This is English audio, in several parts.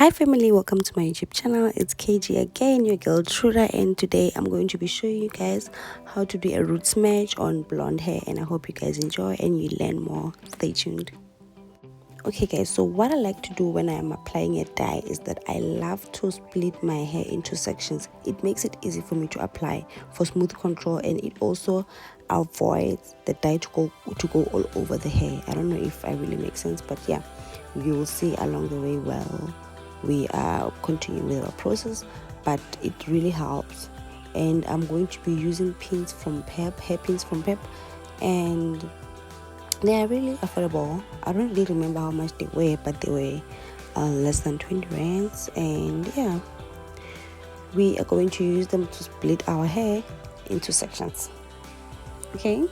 Hi family, welcome to my YouTube channel. It's KG again, your girl Truda, and today I'm going to be showing you guys how to do a root smudge on blonde hair, and I hope you guys enjoy and you learn more. Stay tuned. Okay guys, so what I like to do when I am applying a dye is that I love to split my hair into sections. It makes it easy for me to apply for smooth control, and it also avoids the dye to go all over the hair. I don't know if I really make sense, but yeah, you will see along the way while we are continuing with our process, but it really helps. And I'm going to be using pins from Pep, hair pins from Pep, and they are really affordable. I don't really remember how much they were, but they were less than 20 rands. And yeah, we are going to use them to split our hair into sections. Okay,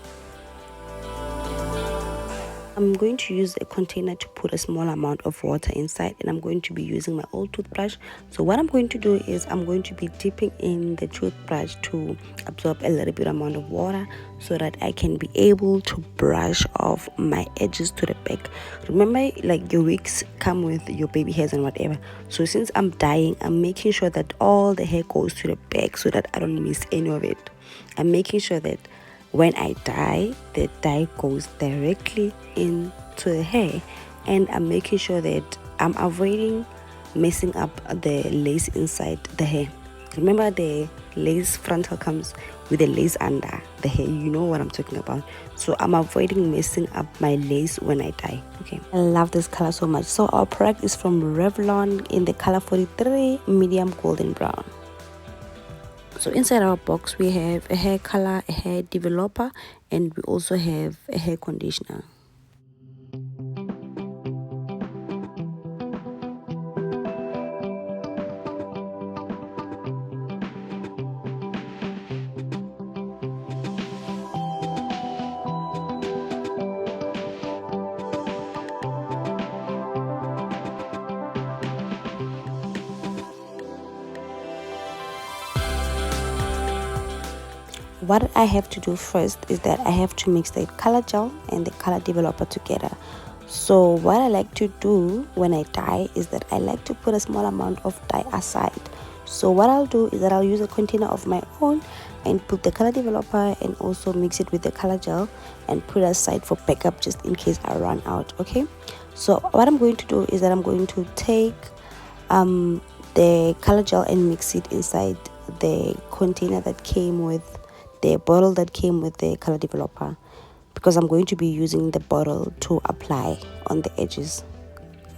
I'm going to use a container to put a small amount of water inside, and I'm going to be using my old toothbrush. So what I'm going to do is I'm going to be dipping in the toothbrush to absorb a little bit amount of water so that I can be able to brush off my edges to the back. Remember, like, your wigs come with your baby hairs and whatever. So since I'm dyeing, I'm making sure that all the hair goes to the back so that I don't miss any of it. I'm making sure that when I dye, the dye goes directly into the hair, and I'm making sure that I'm avoiding messing up the lace inside the hair. Remember, the lace frontal comes with a lace under the hair, you know what I'm talking about. So I'm avoiding messing up my lace when I dye. Okay, I love this color so much. So our product is from Revlon in the color 43 medium golden brown. So inside our box we have a hair color, a hair developer, and we also have a hair conditioner. What I have to do first is that I have to mix the color gel and the color developer together. So what I like to do when I dye is that I like to put a small amount of dye aside. So what I'll do is that I'll use a container of my own and put the color developer and also mix it with the color gel and put it aside for backup just in case I run out. Okay, so what I'm going to do is that I'm going to take the color gel and mix it inside the container that came with the bottle that came with the color developer, because I'm going to be using the bottle to apply on the edges.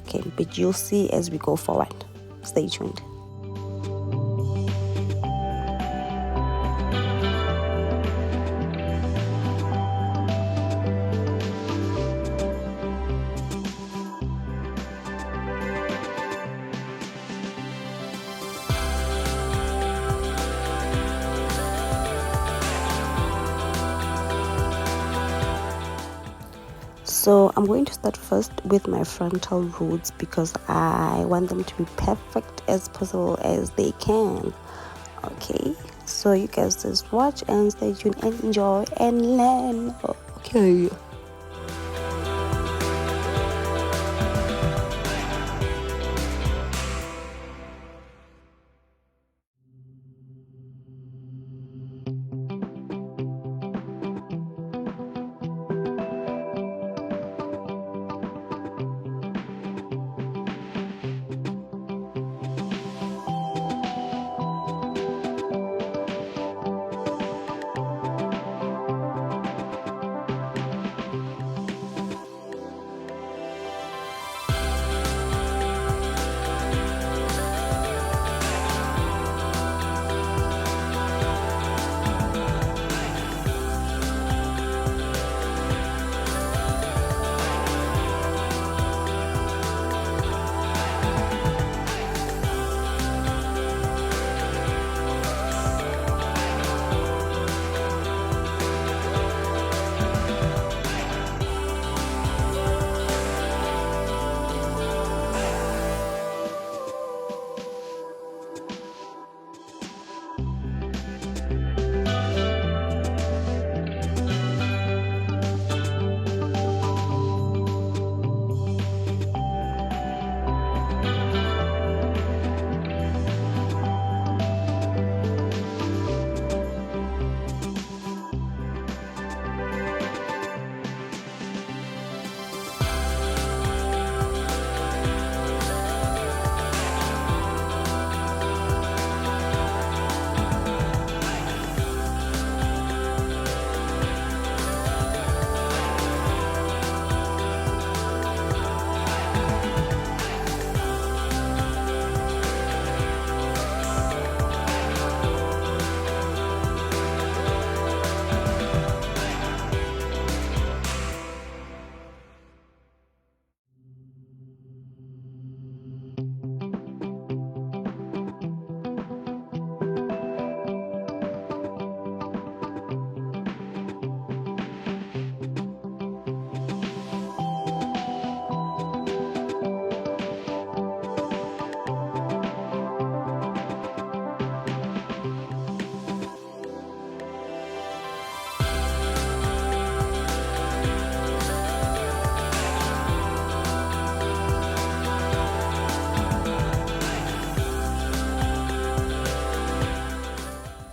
Okay, but you'll see as we go forward. Stay tuned. So I'm going to start first with my frontal roots because I want them to be perfect as possible as they can. Okay, so you guys just watch and stay tuned and enjoy and learn. Okay.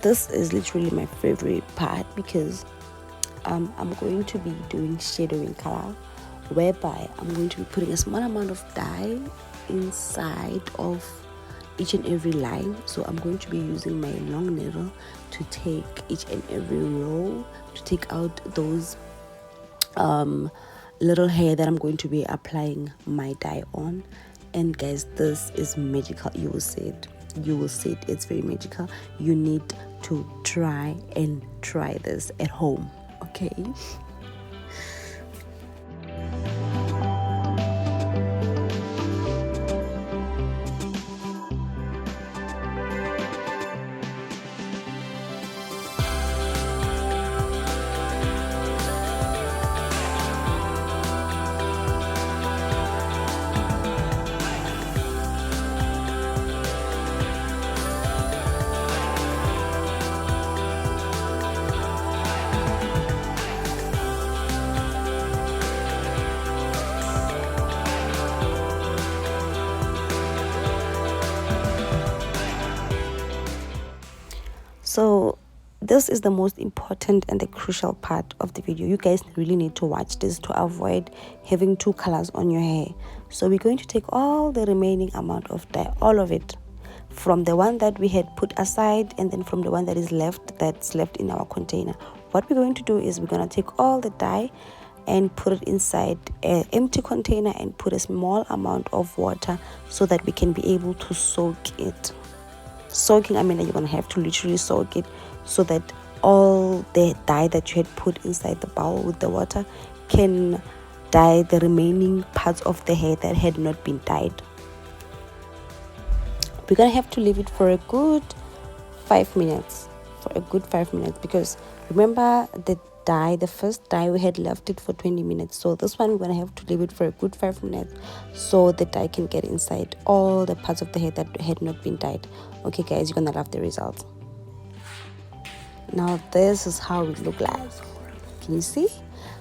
this is literally my favorite part because I'm going to be doing shadowing color, whereby I'm going to be putting a small amount of dye inside of each and every line. So I'm going to be using my long needle to take each and every row, to take out those little hair that I'm going to be applying my dye on. And guys, this is magical. You will see it, it's very magical. You need to try this at home, okay? So this is the most important and the crucial part of the video. You guys really need to watch this to avoid having two colors on your hair. So we're going to take all the remaining amount of dye, all of it, from the one that we had put aside and then from the one that is left, that's left in our container. What we're going to do is we're going to take all the dye and put it inside an empty container and put a small amount of water so that we can be able to soak it. Soaking, I mean, you're gonna have to literally soak it so that all the dye that you had put inside the bowl with the water can dye the remaining parts of the hair that had not been dyed. We're gonna have to leave it for a good 5 minutes, because remember the first dye, we had left it for 20 minutes. So this one we're gonna have to leave it for a good 5 minutes so the dye can get inside all the parts of the hair that had not been dyed. Okay guys, you're gonna love the results. Now this is how it look like. Can you see?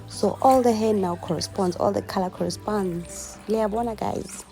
So all the hair now corresponds, all the color corresponds. Yeah, guys.